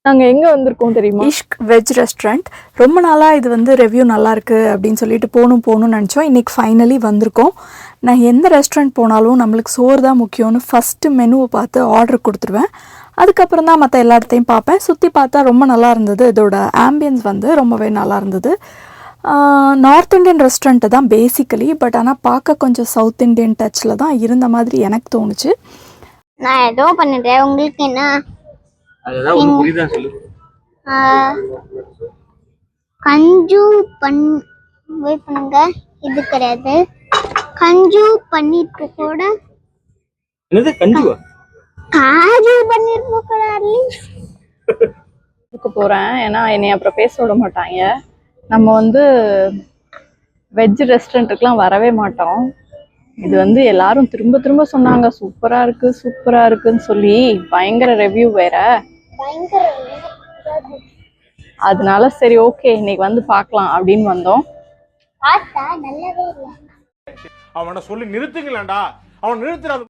நாங்கள் எங்கே வந்திருக்கோம் தெரியுமா? Ishq veg restaurant. ரொம்ப நாளாக இது வந்து ரிவ்யூ நல்லாயிருக்கு அப்படின்னு சொல்லிட்டு போகணும்னு நினச்சோம். இன்றைக்கி ஃபைனலி வந்திருக்கோம். நான் எந்த ரெஸ்டாரண்ட் போனாலும் நம்மளுக்கு சோறு தான் முக்கியம்னு ஃபஸ்ட்டு மெனுவை பார்த்து ஆர்டர் கொடுத்துருவேன். அதுக்கப்புறம் தான் மற்ற எல்லா இடத்தையும் பார்ப்பேன். சுற்றி பார்த்தா ரொம்ப நல்லா இருந்தது. இதோட ஆம்பியன்ஸ் வந்து ரொம்பவே நல்லா இருந்தது. நார்த் இண்டியன் ரெஸ்டாரண்ட்டு தான் பேசிக்கலி. பட் ஆனால் பார்க்க கொஞ்சம் சவுத் இண்டியன் டச்சில் தான் இருந்த மாதிரி எனக்கு தோணுச்சு. நான் ஏதோ பண்ணிட்டேன். உங்களுக்கு என்ன? கஞ்சு வெயிட் பண்ணுங்க. இது கிடையாது. கஞ்சு பன்னீர் பக்கோடா. என்னது கஞ்சுவா? காஜு பன்னீர் பக்கோடா இதுக்கு போகிறேன். ஏன்னா என்னை அப்புறம் பேச விட மாட்டாங்க. நம்ம வந்து வெஜ் ரெஸ்டாரண்ட்டுக்கெலாம் வரவே மாட்டோம். இது வந்து எல்லாரும் திரும்ப திரும்ப சொன்னாங்க சூப்பராக இருக்குது சூப்பராக இருக்குன்னு சொல்லி. பயங்கர ரிவ்யூ வேற. அதனால சரி ஓகே இன்னைக்கு வந்து பார்க்கலாம் அப்படின்னு வந்தோம். அவனை சொல்லி நிறுத்துங்களேன்டா. அவன் நிறுத்துறான்.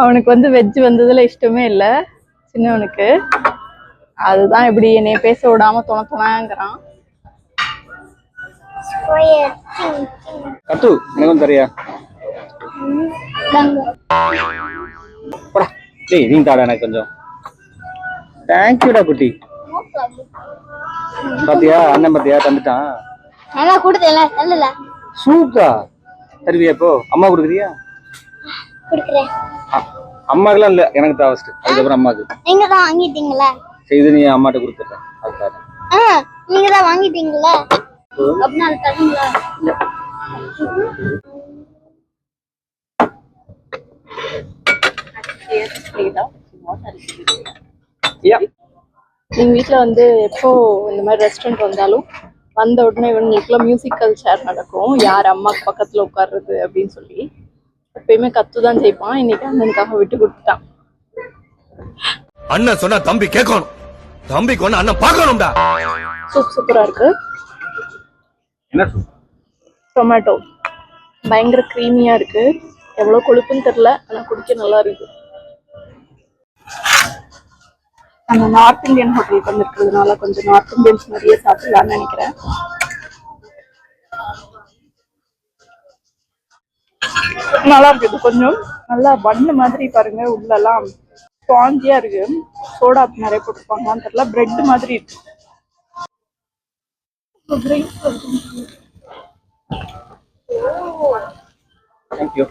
அவனுக்கு வந்து வெஜ் வந்ததுல இஷ்டமே இல்லை சின்னவனுக்கு. அதுதான் இப்படி என்னைய பேச விடாம தொணங்கிறான். கத்து எனக்கும் தெரியா? டேய் நீ தாடா எனக்கு கொஞ்சம். தேங்க்யூடா குட்டி. பாத்தியா அண்ணன் பாத்தியா தந்துட்டான். நல்லா கொடுத்தல நல்லல. சூப்பரா. தருவியா இப்போ? அம்மா கொடுக்குறியா? கொடுக்குறேன். அம்மாக்குலாம் இல்ல எனக்கு தான் ஃபர்ஸ்ட். அதுக்கப்புறம் அம்மாக்கு. நீங்க தான் வாங்கிட்டீங்களா? சரி இது நீ அம்மாட்ட கொடுத்துறேன். அதுக்காக. நீங்க தான் வாங்கிட்டீங்களா? அப்படினா தரீங்களா? எங்க வீட்டுல வந்து எப்போ இந்த மாதிரி ரெஸ்டாரண்ட் வந்தாலும் வந்த உடனே இவங்களுக்குலாம் மியூசிக்கல் சேர் நடக்கும். யார் அம்மாக்கு பக்கத்துல உட்கார்றது அப்படின்னு சொல்லி எப்பயுமே கத்துதான் ஜெயிப்பான். இன்னைக்கு அண்ணனுக்காக விட்டு கொடுத்துட்டான். அண்ணன் சொன்னா தம்பி கேட்கணும். தம்பிக்கு ஒண்ணு அண்ணன் பார்க்கணும்டா. சூப்பரா இருக்கு. என்ன டொமேட்டோ பயங்கர க்ரீமியா இருக்கு. எவ்வளவு கொழுப்புன்னு தெரியல, ஆனா குடிக்க நல்லா இருக்கு. நம்ம நார்த் இந்தியன் ஹோட்டலுக்கு வந்துருக்கிறதுனால கொஞ்சம் நார்த் இந்தியன்ஸ் நிறைய சாப்பிடலாம்னு நினைக்கிறேன். நல்லா இருக்கு. இது கொஞ்சம் நல்லா பண்ணு மாதிரி பாருங்க. உள்ளெல்லாம் ஸ்பாஞ்சியா இருக்கு. சோடா நிறைய போட்டுருப்பாங்கன்னு தெரியல. பிரெட் மாதிரி இருக்கு. Thank you.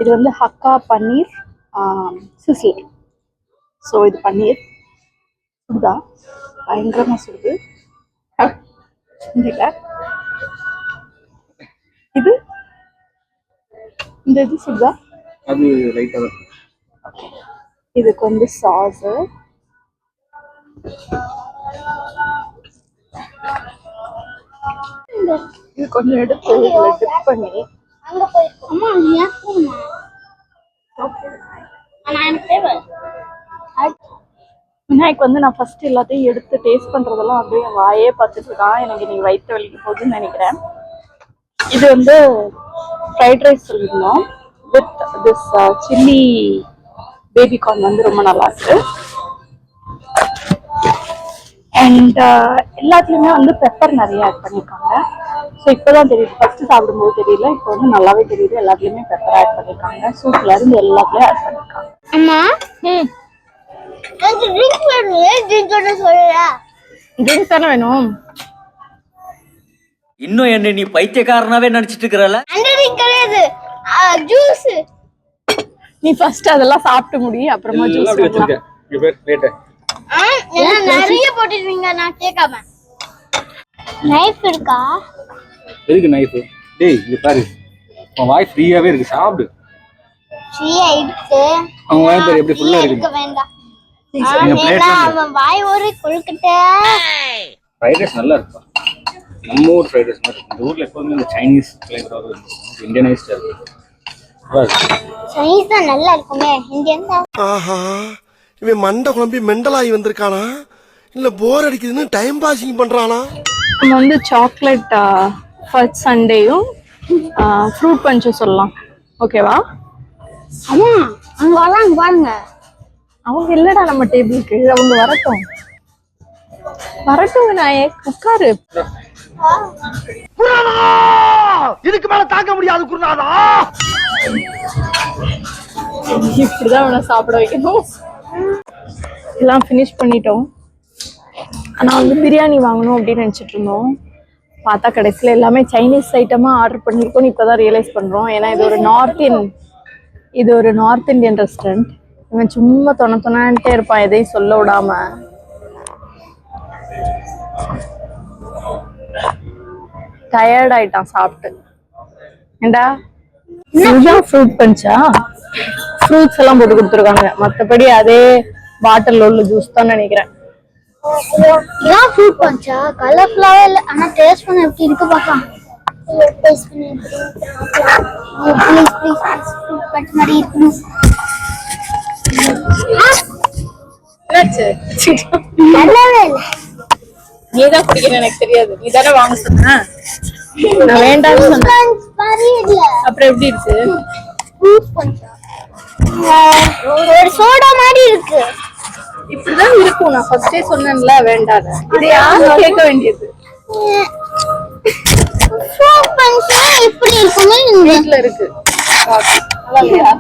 இது வந்து ஹக்கா பன்னீர் சிசில். ஸோ இது பன்னீர் சுடுதா பயங்கரமா சுடுது. இது இந்த இது சுடுதா. அது லைட்டா தான். இதுக்கு வந்து சாஸ். இது கொஞ்சம் எடுத்து டிப் பண்ணி அங்க போய் அம்மா ஏன் போமா? انا எனக்கு தேவை. விநாயக் வந்து நான் ஃபர்ஸ்ட் எல்லாத்தையும் எடுத்து டேஸ்ட் பண்றதெல்லாம் அப்படியே வாயே பார்த்துட்டு இருக்கான். எனக்கு இன்னைக்கு வயிற்று வலிக்கு போகுதுன்னு நினைக்கிறேன். இது வந்து ஃப்ரைட் ரைஸ் சொல்லியிருந்தோம் வித் திஸ் சில்லி பேபிகார்ன் வந்து ரொம்ப நல்லா இருக்கு. அண்ட் எல்லாத்துலேயுமே வந்து பெப்பர் நிறைய ஆட் பண்ணியிருக்காங்க. ஸோ இப்போதான் தெரியுது. ஃபர்ஸ்ட் சாப்பிடும்போது தெரியல, இப்போ வந்து நல்லாவே தெரியுது. எல்லாத்துலேயுமே பெப்பர் ஆட் பண்ணியிருக்காங்க. சூப்ல இருந்து எல்லாத்துலேயும் ஆட் பண்ணியிருக்காங்க. அம்மா எனக்கு ட்ரிங்க் வேணும். ட்ரிங்க் ஒன்று சொல்லுடா. ட்ரிங்க் தானே வேணும். இன்னும் என்ன நீ பைத்தியக்காரனாவே நினைச்சிட்டு இருக்கறல? அந்த ட்ரிங்க் கிடையாது, ஜூஸ். நீ ஃபர்ஸ்ட் அதெல்லாம் சாப்பிட்டு முடி, அப்புறமா ஜூஸ் குடிக்கலாம். நிறைய போட்டுருவீங்க நான் கேட்காம. நைஃப் இருக்கா? எதுக்கு நைஃப்? டேய் இங்க பாரு, உன் வாய் ஃப்ரீயாவே இருக்கு, சாப்பிடு. ஃப்ரீயா இருக்கு. உன் வாய் பாரு எப்படி ஃபுல்லா இருக்கு. வேண்டாம். அவன் வாய் ஒரு கொழுக்கட்டை. ஃப்ரைட் ரைஸ் நல்லா இருக்கும். நம்ம ஊர் ஃப்ரைட் ரைஸ் மாதிரி. இந்த ஊர்ல எப்பவுமே இந்த சைனீஸ் ஃப்ளேவர் வரும், இந்தியனைஸ்டா இருக்கு. சைனீஸ் தான் நல்லா இருக்குமே, இந்தியன் தான். ஆஹா, இவன் மண்டை குழம்பி மெண்டலாகி வந்திருக்கானா இல்ல போர் அடிக்குதுன்னு டைம் பாசிங் பண்றானா? நம்ம வந்து சாக்லேட் ஃபர்ஸ்ட் சண்டேயும் ஃப்ரூட் பஞ்சும் சொல்லலாம். ஓகேவா? அம்மா அங்க வராங்க பாருங்க. அவங்க இல்லடா நம்ம டேபிளுக்கு, அவங்க வரட்டும். வரட்டும் விநாயக், உட்காரு. இதுக்கு மேல தாங்க முடியாது குருநாதா. இப்படிதான் அவனை சாப்பிட வைக்கணும். எல்லாம் ஃபினிஷ் பண்ணிட்டோம். ஆனா வந்து பிரியாணி வாங்கணும் அப்படின்னு நினைச்சிட்டு இருந்தோம். பார்த்தா கடைசியில் எல்லாமே சைனீஸ் ஐட்டமா ஆர்டர் பண்ணியிருக்கோம்னு இப்போதான் ரியலைஸ் பண்றோம். ஏன்னா இது ஒரு நார்த் இந்தியன் ரெஸ்டாரண்ட். இவன் சும்மா தொணத்தொணான்ட்டே இருப்பான், எதையும் சொல்ல விடாம. டயர்ட் ஆயிட்டான் சாப்பிட்டு. ஏண்டா இதுதான் ஃப்ரூட் பஞ்சா? ஃப்ரூட்ஸ் எல்லாம் போட்டு கொடுத்துருக்காங்க. மற்றபடி அதே பாட்டில் உள்ள ஜூஸ் தான் நினைக்கிறேன். இதான் ஃப்ரூட் பஞ்சா? கலர்ஃபுல்லாவே இல்லை, ஆனா டேஸ்ட் பண்ண எப்படி இருக்கு பார்க்கலாம். டேஸ்ட் பண்ணி ப்ளீஸ் ஃப்ரூட் பஞ்ச் மாதிரி இருக்கணும். நல்லாவே இல்லை. நீதான் குடிக்கணும், எனக்கு தெரியாது. நீ தானே வாங்க சொன்ன. நான் வேண்டாம்னு சொன்னேன். மாதிரி இல்ல. அப்புறம் எப்படி இருக்கு? ஃப்ரூட் பஞ்சா ஒரு சோடா மாதிரி இருக்கு. இப்படிதான் இருக்கும். நான் ஃபர்ஸ்டே சொன்னேன்ல வேண்டாம். இதை யாரும் கேட்க வேண்டியது. ஃப்ரூட் பஞ்ச் இப்படி இருக்குமே வீட்டுல இருக்கு. நல்லா இல்லையா?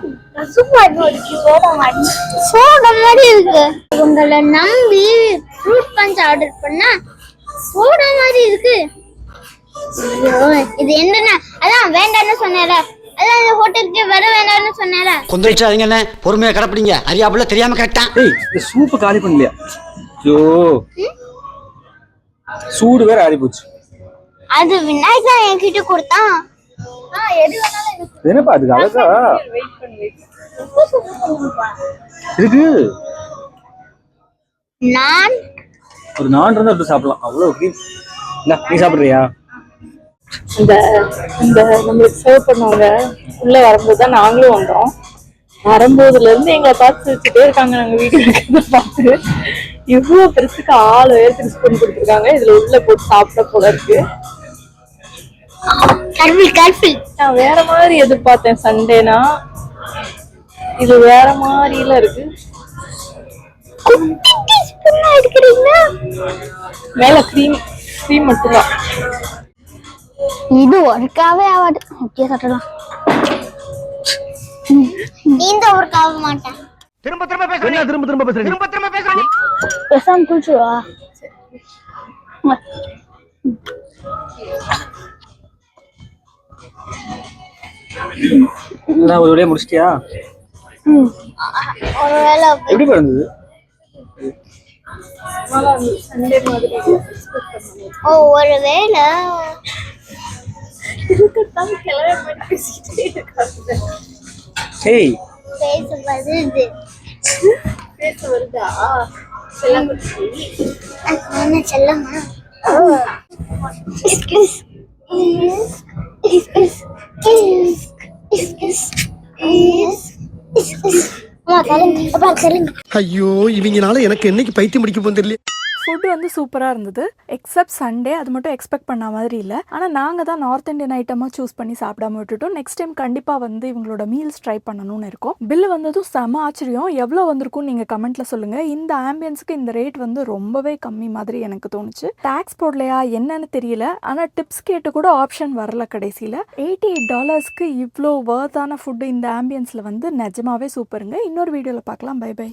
சோடா மாதிரி இருக்கு. உங்களை நம்பி ஃப்ரூட் பஞ்ச் ஆர்டர் பண்ணா சோடா மாதிரி இருக்கு. இது என்னன்னா அதான் வேண்டாம்னு சொன்னேல, அதான் இந்த ஹோட்டலுக்கு வர வேண்டாம்னு சொன்னேல. கொந்தளிச்சாதீங்க என்ன, பொறுமையா கடப்பிடிங்க. அறியாப்புல தெரியாம கரெக்டா. ஏய், இந்த சூப்பு காலி பண்ணலையா? ஐயோ, சூடு வேற ஆறி போச்சு. அது விநாயக் தான் என்கிட்ட கொடுத்தான். எது வேணாலும் என்னப்பா அதுக்கு அழகா இருக்கு. நான் ஒரு நான் இருந்தா எடுத்து சாப்பிடலாம். அவ்வளவு கிரீம். நீ சாப்பிடுறியா? இந்த நம்மளுக்கு சர்வ் பண்ணவங்க உள்ள வரும்போது தான் நாங்களும் வந்தோம். வரும்போதுல இருந்து எங்களை பார்த்து சிரிச்சுட்டே இருக்காங்க. நாங்க வீட்டுல இருக்கிறத பார்த்து இவ்வளவு பெருசுக்கு 6 பேருக்கு ஸ்பூன் கொடுத்துருக்காங்க. இதுல உள்ள போட்டு சாப்பிட போல இருக்கு. நான் வேற மாதிரி எதிர்பார்த்தேன் சண்டேனா, இது வேற மாதிரில இருக்கு. மேல கிரீம் மட்டும்தான். இது ஒர்க்காவே ஆகாது. ஓகே சாப்பிடலாம். இந்த ஒர்க் ஆக மாட்டேன். திரும்ப பேசுறேன். பேசாம குளிச்சுவா. ஒரு வழியா முடிச்சிட்டியா? ஒருவேளை எப்படி இருந்தது? ஒருவேளை ஏய், பேச வருதா? என்ன செல்லமா? ஐயோ, இவங்கனால எனக்கு என்னைக்கு பைத்தியம் முடிக்க போகுது தெரியல. ஃபுட்டு வந்து சூப்பராக இருந்தது. எக்ஸப்ட் சண்டே, அது மட்டும் எக்ஸ்பெக்ட் பண்ண மாதிரி இல்லை. ஆனால் நாங்கள் தான் நார்த் இந்தியன் ஐட்டமாக சூஸ் பண்ணி சாப்பிடாம விட்டுட்டோம். நெக்ஸ்ட் டைம் கண்டிப்பாக வந்து இவங்களோட மீல்ஸ் ட்ரை பண்ணணும்னு இருக்கோம். பில்லு வந்ததும் செம ஆச்சரியம். எவ்வளோ வந்திருக்கும்னு நீங்கள் கமெண்ட்டில் சொல்லுங்கள். இந்த ஆம்பியன்ஸுக்கு இந்த ரேட் வந்து ரொம்பவே கம்மி மாதிரி எனக்கு தோணுச்சு. டேக்ஸ் போடலையா என்னன்னு தெரியல. ஆனால் டிப்ஸ் கேட்டு கூட ஆப்ஷன் வரல கடைசியில். $88 இவ்வளோ வர்த்தான ஃபுட்டு இந்த ஆம்பியன்ஸில் வந்து நிஜமாவே சூப்பருங்க. இன்னொரு வீடியோவில் பார்க்கலாம். Bye by.